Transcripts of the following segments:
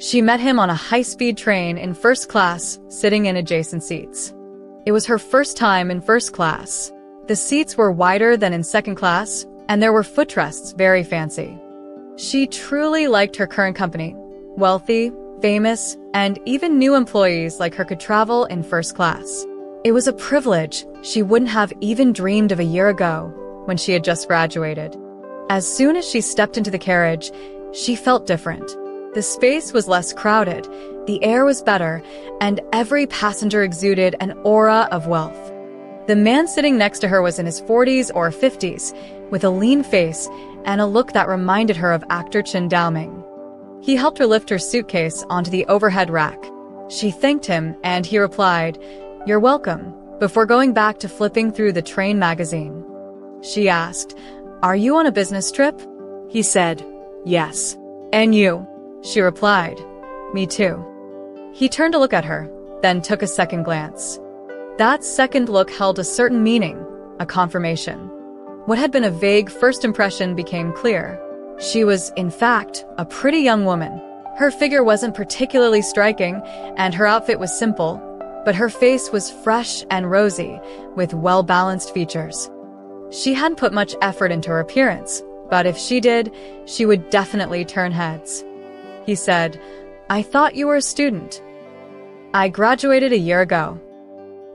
She met him on a high-speed train in first class, sitting in adjacent seats. It was her first time in first class. The seats were wider than in second class, and there were footrests very fancy. She truly liked her current company. Wealthy, famous, and even new employees like her could travel in first class. It was a privilege she wouldn't have even dreamed of a year ago, when she had just graduated. As soon as she stepped into the carriage, she felt different. The space was less crowded, the air was better, and every passenger exuded an aura of wealth. The man sitting next to her was in his 40s or 50s, with a lean face and a look that reminded her of actor Chen Daoming. He helped her lift her suitcase onto the overhead rack. She thanked him, and he replied, "You're welcome," before going back to flipping through the train magazine. She asked, "Are you on a business trip?" He said, "Yes." "And you?" She replied, "Me too." He turned to look at her, then took a second glance. That second look held a certain meaning, a confirmation. What had been a vague first impression became clear. She was, in fact, a pretty young woman. Her figure wasn't particularly striking, and her outfit was simple, but her face was fresh and rosy, with well-balanced features. She hadn't put much effort into her appearance, but if she did, she would definitely turn heads. He said, "I thought you were a student." "I graduated a year ago."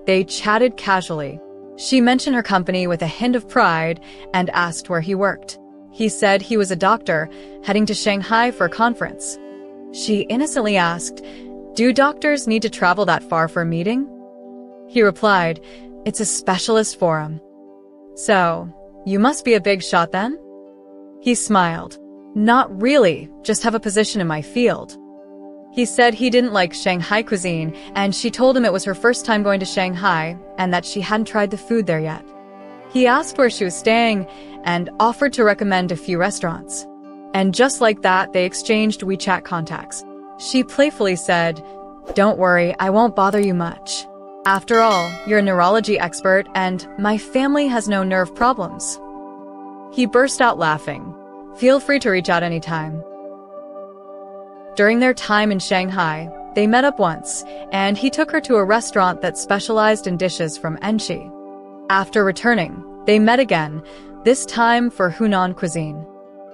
They chatted casually. She mentioned her company with a hint of pride and asked where he worked. He said he was a doctor, heading to Shanghai for a conference. She innocently asked, "Do doctors need to travel that far for a meeting?" He replied, "It's a specialist forum." "So, you must be a big shot then?" He smiled. "Not really, just have a position in my field." He said he didn't like Shanghai cuisine, and she told him it was her first time going to Shanghai and that she hadn't tried the food there yet. He asked where she was staying and offered to recommend a few restaurants. And just like that, they exchanged WeChat contacts. She playfully said, "Don't worry, I won't bother you much. After all, you're a neurology expert and my family has no nerve problems." He burst out laughing. "Feel free to reach out anytime." During their time in Shanghai, they met up once, and he took her to a restaurant that specialized in dishes from Enchi. After returning, they met again, this time for Hunan cuisine.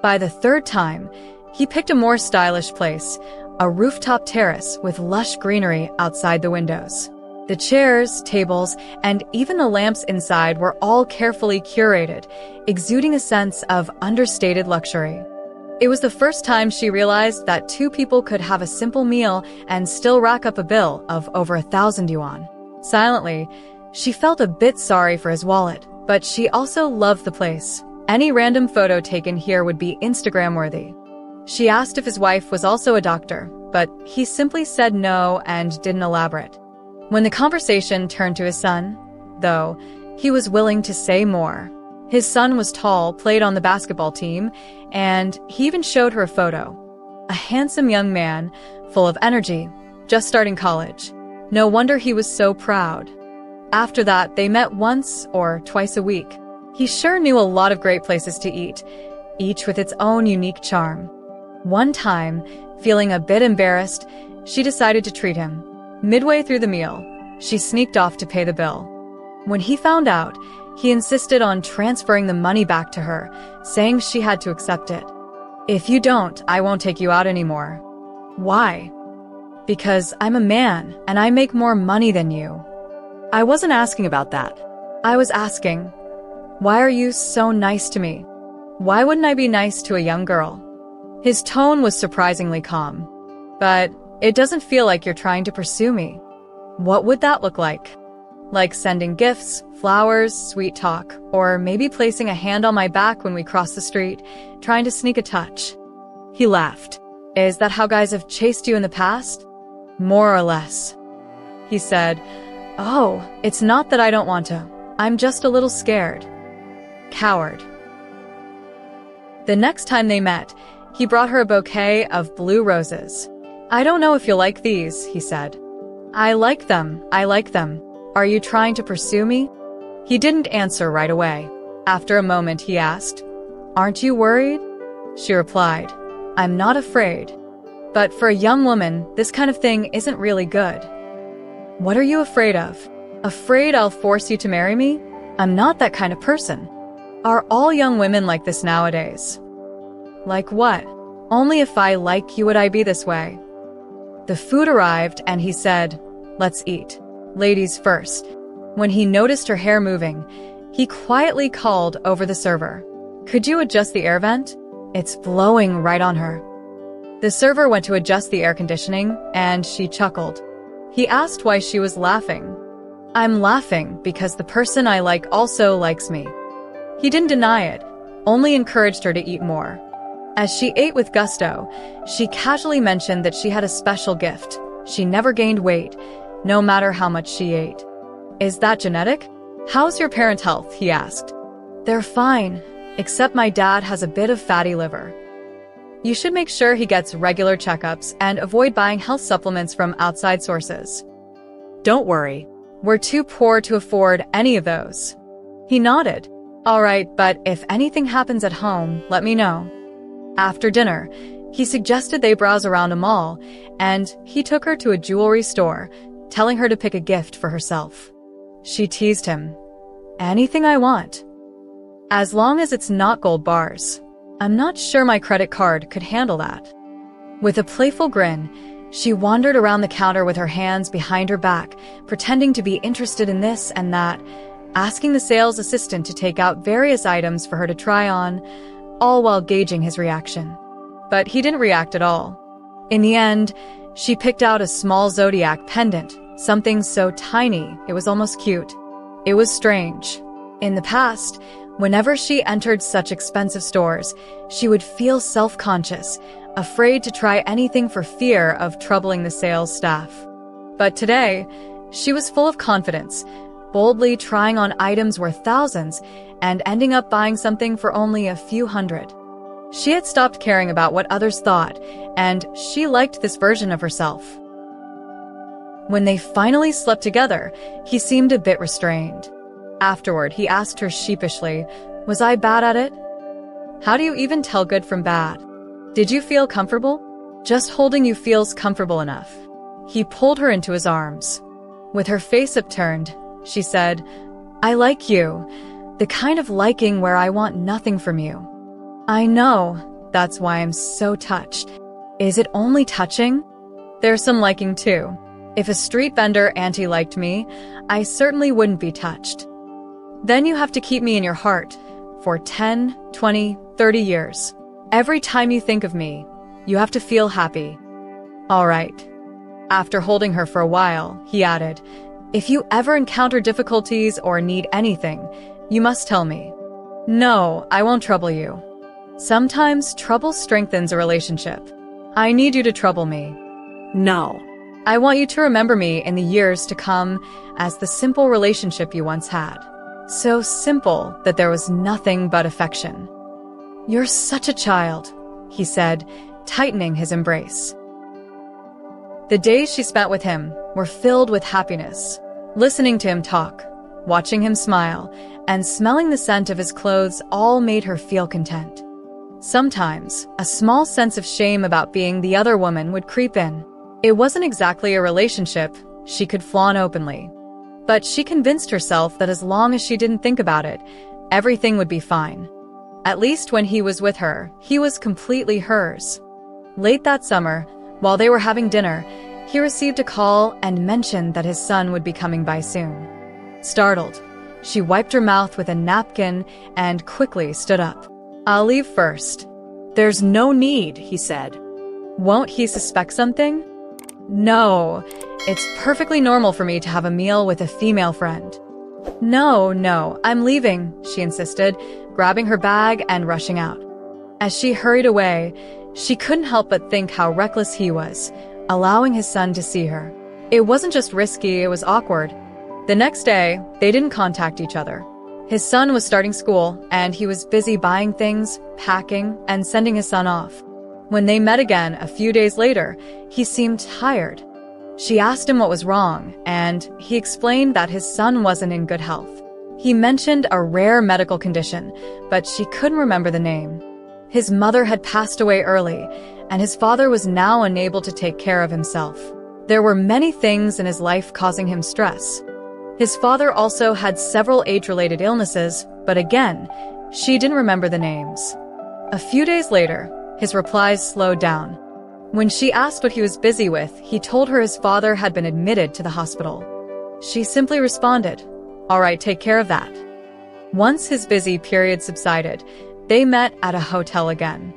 By the third time, he picked a more stylish place, a rooftop terrace with lush greenery outside the windows. The chairs, tables, and even the lamps inside were all carefully curated, exuding a sense of understated luxury. It was the first time she realized that two people could have a simple meal and still rack up a bill of over 1,000 yuan. Silently, she felt a bit sorry for his wallet, but she also loved the place. Any random photo taken here would be Instagram-worthy. She asked if his wife was also a doctor, but he simply said no and didn't elaborate. When the conversation turned to his son, though, he was willing to say more. His son was tall, played on the basketball team, and he even showed her a photo. A handsome young man, full of energy, just starting college. No wonder he was so proud. After that, they met once or twice a week. He sure knew a lot of great places to eat, each with its own unique charm. One time, feeling a bit embarrassed, she decided to treat him. Midway through the meal, she sneaked off to pay the bill. When he found out, he insisted on transferring the money back to her, saying she had to accept it. "If you don't, I won't take you out anymore." "Why?" "Because I'm a man, and I make more money than you." "I wasn't asking about that. I was asking, why are you so nice to me? Why wouldn't I be nice to a young girl?" His tone was surprisingly calm. "But it doesn't feel like you're trying to pursue me." "What would that look like?" "Like sending gifts, flowers, sweet talk, or maybe placing a hand on my back when we cross the street, trying to sneak a touch." He laughed. "Is that how guys have chased you in the past?" "More or less." He said, "Oh, it's not that I don't want to. I'm just a little scared." Coward. The next time they met, he brought her a bouquet of blue roses. "I don't know if you'll like these," he said. I like them. Are you trying to pursue me?" He didn't answer right away. After a moment, he asked, "Aren't you worried?" She replied, "I'm not afraid." But for a young woman, this kind of thing isn't really good. What are you afraid of? Afraid I'll force you to marry me? I'm not that kind of person. Are all young women like this nowadays? Like what? Only if I like you would I be this way. The food arrived and he said, "Let's eat. Ladies first." When he noticed her hair moving, he quietly called over the server, "Could you adjust the air vent? It's blowing right on her." The server went to adjust the air conditioning, and she chuckled. He asked why she was laughing. "I'm laughing because the person I like also likes me." He didn't deny it, only encouraged her to eat more. As she ate with gusto, she casually mentioned that she had a special gift. She never gained weight, no matter how much she ate. "Is that genetic? How's your parents' health?" he asked. "They're fine, except my dad has a bit of fatty liver. You should make sure he gets regular checkups and avoid buying health supplements from outside sources." "Don't worry. We're too poor to afford any of those." He nodded. "All right, but if anything happens at home, let me know." After dinner, he suggested they browse around a mall, and he took her to a jewelry store, telling her to pick a gift for herself. She teased him. "Anything I want. As long as it's not gold bars. I'm not sure my credit card could handle that." With a playful grin, she wandered around the counter with her hands behind her back, pretending to be interested in this and that, asking the sales assistant to take out various items for her to try on, all while gauging his reaction. But he didn't react at all. In the end, she picked out a small zodiac pendant, something so tiny it was almost cute. It was strange. In the past, whenever she entered such expensive stores, she would feel self-conscious, afraid to try anything for fear of troubling the sales staff. But today, she was full of confidence, boldly trying on items worth thousands and ending up buying something for only a few hundred. She had stopped caring about what others thought, and she liked this version of herself. When they finally slept together, he seemed a bit restrained. Afterward, he asked her sheepishly, "Was I bad at it? How do you even tell good from bad? Did you feel comfortable? Just holding you feels comfortable enough." He pulled her into his arms. With her face upturned, she said, "I like you, the kind of liking where I want nothing from you." "I know, that's why I'm so touched." "Is it only touching?" "There's some liking too. If a street vendor anti-liked me, I certainly wouldn't be touched." "Then you have to keep me in your heart for 10, 20, 30 years. Every time you think of me, you have to feel happy." "All right." After holding her for a while, he added, "If you ever encounter difficulties or need anything, you must tell me." "No, I won't trouble you." "Sometimes trouble strengthens a relationship. I need you to trouble me." "No. I want you to remember me in the years to come as the simple relationship you once had. So simple that there was nothing but affection." "You're such a child," he said, tightening his embrace. The days she spent with him were filled with happiness. Listening to him talk, watching him smile, and smelling the scent of his clothes all made her feel content. Sometimes, a small sense of shame about being the other woman would creep in. It wasn't exactly a relationship she could flaunt openly. But she convinced herself that as long as she didn't think about it, everything would be fine. At least when he was with her, he was completely hers. Late that summer, while they were having dinner, he received a call and mentioned that his son would be coming by soon. Startled, she wiped her mouth with a napkin and quickly stood up. "I'll leave first." "There's no need," he said. "Won't he suspect something?" "No, it's perfectly normal for me to have a meal with a female friend." No, I'm leaving," she insisted, grabbing her bag and rushing out. As she hurried away, she couldn't help but think how reckless he was, allowing his son to see her. It wasn't just risky, it was awkward. The next day, they didn't contact each other. His son was starting school, and he was busy buying things, packing, and sending his son off. When they met again a few days later, he seemed tired. She asked him what was wrong, and he explained that his son wasn't in good health. He mentioned a rare medical condition, but she couldn't remember the name. His mother had passed away early, and his father was now unable to take care of himself. There were many things in his life causing him stress. His father also had several age-related illnesses, but again, she didn't remember the names. A few days later, his replies slowed down. When she asked what he was busy with, he told her his father had been admitted to the hospital. She simply responded, "All right, take care of that." Once his busy period subsided, they met at a hotel again.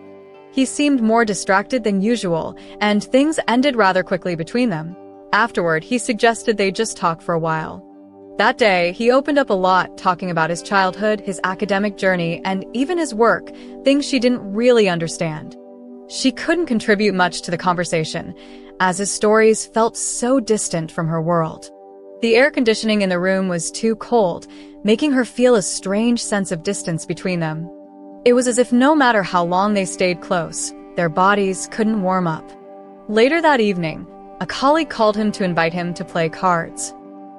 He seemed more distracted than usual, and things ended rather quickly between them. Afterward, he suggested they just talk for a while. That day, he opened up a lot, talking about his childhood, his academic journey, and even his work, things she didn't really understand. She couldn't contribute much to the conversation, as his stories felt so distant from her world. The air conditioning in the room was too cold, making her feel a strange sense of distance between them. It was as if no matter how long they stayed close, their bodies couldn't warm up. Later that evening, a colleague called him to invite him to play cards.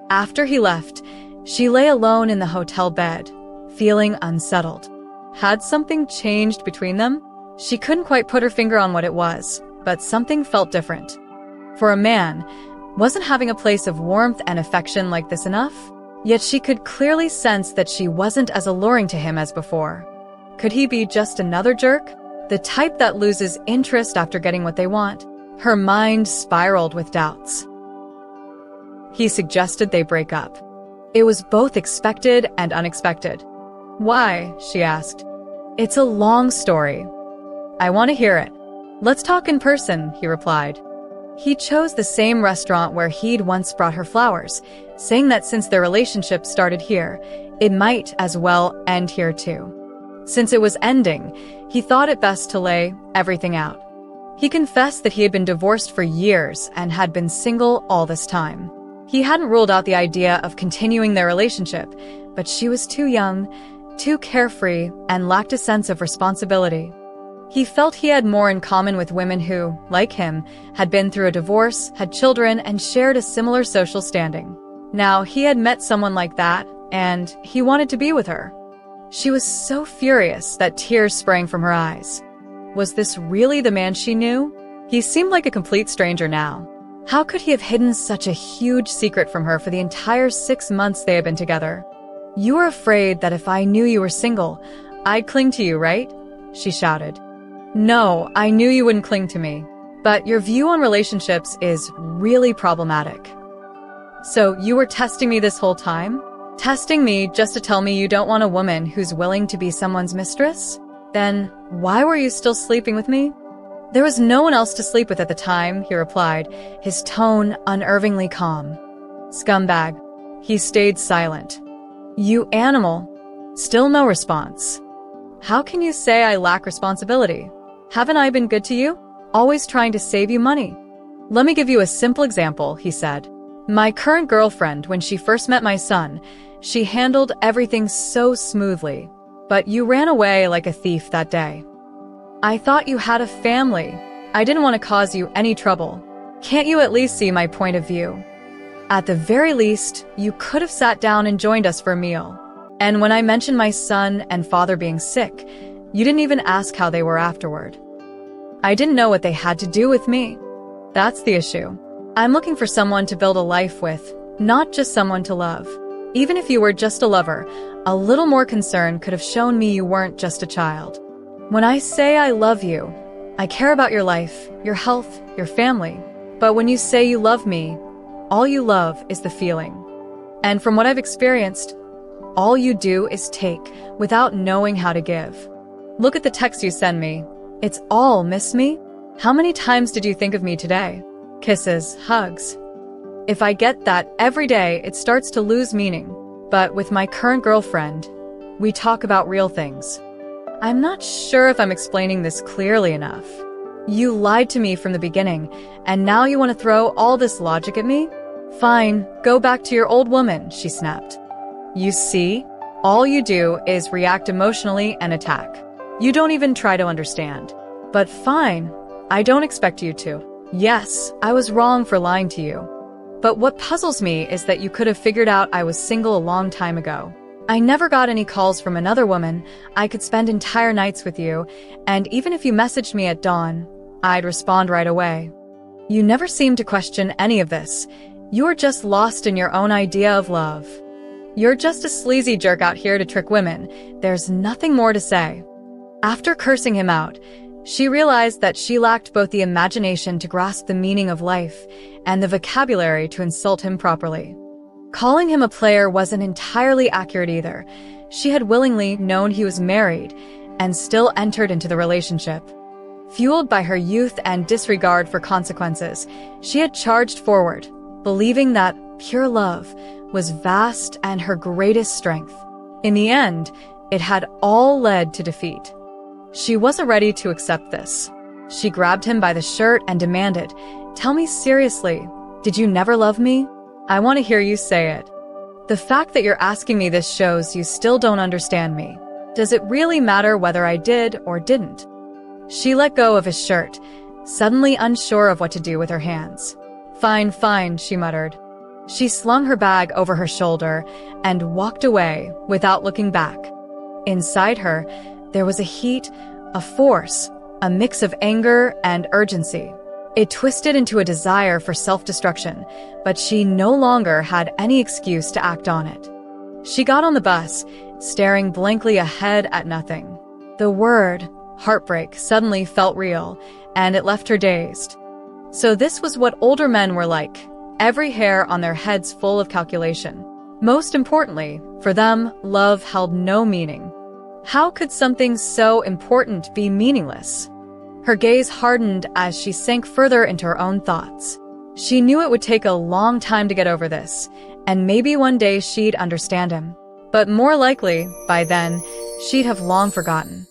After he left, she lay alone in the hotel bed, feeling unsettled. Had something changed between them? She couldn't quite put her finger on what it was, but something felt different. For a man, wasn't having a place of warmth and affection like this enough? Yet she could clearly sense that she wasn't as alluring to him as before. Could he be just another jerk? The type that loses interest after getting what they want? Her mind spiraled with doubts. He suggested they break up. It was both expected and unexpected. "Why?" she asked. "It's a long story." "I want to hear it." "Let's talk in person," he replied. He chose the same restaurant where he'd once brought her flowers, saying that since their relationship started here, it might as well end here too. Since it was ending, he thought it best to lay everything out. He confessed that he had been divorced for years and had been single all this time. He hadn't ruled out the idea of continuing their relationship, but she was too young, too carefree, and lacked a sense of responsibility. He felt he had more in common with women who, like him, had been through a divorce, had children, and shared a similar social standing. Now, he had met someone like that, and he wanted to be with her. She was so furious that tears sprang from her eyes. Was this really the man she knew? He seemed like a complete stranger now. How could he have hidden such a huge secret from her for the entire 6 months they had been together? "You were afraid that if I knew you were single, I'd cling to you, right?" she shouted. "No, I knew you wouldn't cling to me. But your view on relationships is really problematic." "So you were testing me this whole time? Testing me just to tell me you don't want a woman who's willing to be someone's mistress? Then why were you still sleeping with me?" "There was no one else to sleep with at the time," he replied, his tone unnervingly calm. "Scumbag." He stayed silent. "You animal." Still no response. "How can you say I lack responsibility? Haven't I been good to you? Always trying to save you money?" "Let me give you a simple example," he said. "My current girlfriend, when she first met my son, she handled everything so smoothly. But you ran away like a thief that day. I thought you had a family. I didn't want to cause you any trouble. Can't you at least see my point of view? At the very least, you could have sat down and joined us for a meal. And when I mentioned my son and father being sick, you didn't even ask how they were afterward. I didn't know what they had to do with me. That's the issue. I'm looking for someone to build a life with, not just someone to love. Even if you were just a lover, a little more concern could have shown me you weren't just a child. When I say I love you, I care about your life, your health, your family. But when you say you love me, all you love is the feeling. And from what I've experienced, all you do is take, without knowing how to give. Look at the text you send me. It's all miss me? How many times did you think of me today? Kisses, hugs. If I get that every day, it starts to lose meaning. But with my current girlfriend, we talk about real things. I'm not sure if I'm explaining this clearly enough. You lied to me from the beginning, and now you want to throw all this logic at me? Fine, go back to your old woman, she snapped. You see, all you do is react emotionally and attack. You don't even try to understand. But fine, I don't expect you to. Yes, I was wrong for lying to you. But what puzzles me is that you could have figured out I was single a long time ago. I never got any calls from another woman. I could spend entire nights with you, and even if you messaged me at dawn, I'd respond right away. You never seem to question any of this. You're just lost in your own idea of love. You're just a sleazy jerk out here to trick women. There's nothing more to say. After cursing him out, she realized that she lacked both the imagination to grasp the meaning of life and the vocabulary to insult him properly. Calling him a player wasn't entirely accurate either. She had willingly known he was married and still entered into the relationship. Fueled by her youth and disregard for consequences, she had charged forward, believing that pure love was vast and her greatest strength. In the end, it had all led to defeat. She wasn't ready to accept this. She grabbed him by the shirt and demanded, "Tell me seriously, did you never love me? I want to hear you say it. The fact that you're asking me this shows you still don't understand me. Does it really matter whether I did or didn't?" She let go of his shirt, suddenly unsure of what to do with her hands. "Fine, fine," she muttered. She slung her bag over her shoulder and walked away without looking back. Inside her, there was a heat, a force, a mix of anger and urgency. It twisted into a desire for self-destruction, but she no longer had any excuse to act on it. She got on the bus, staring blankly ahead at nothing. The word, heartbreak, suddenly felt real, and it left her dazed. So this was what older men were like, every hair on their heads full of calculation. Most importantly, for them, love held no meaning. How could something so important be meaningless? Her gaze hardened as she sank further into her own thoughts. She knew it would take a long time to get over this, and maybe one day she'd understand him. But more likely, by then, she'd have long forgotten.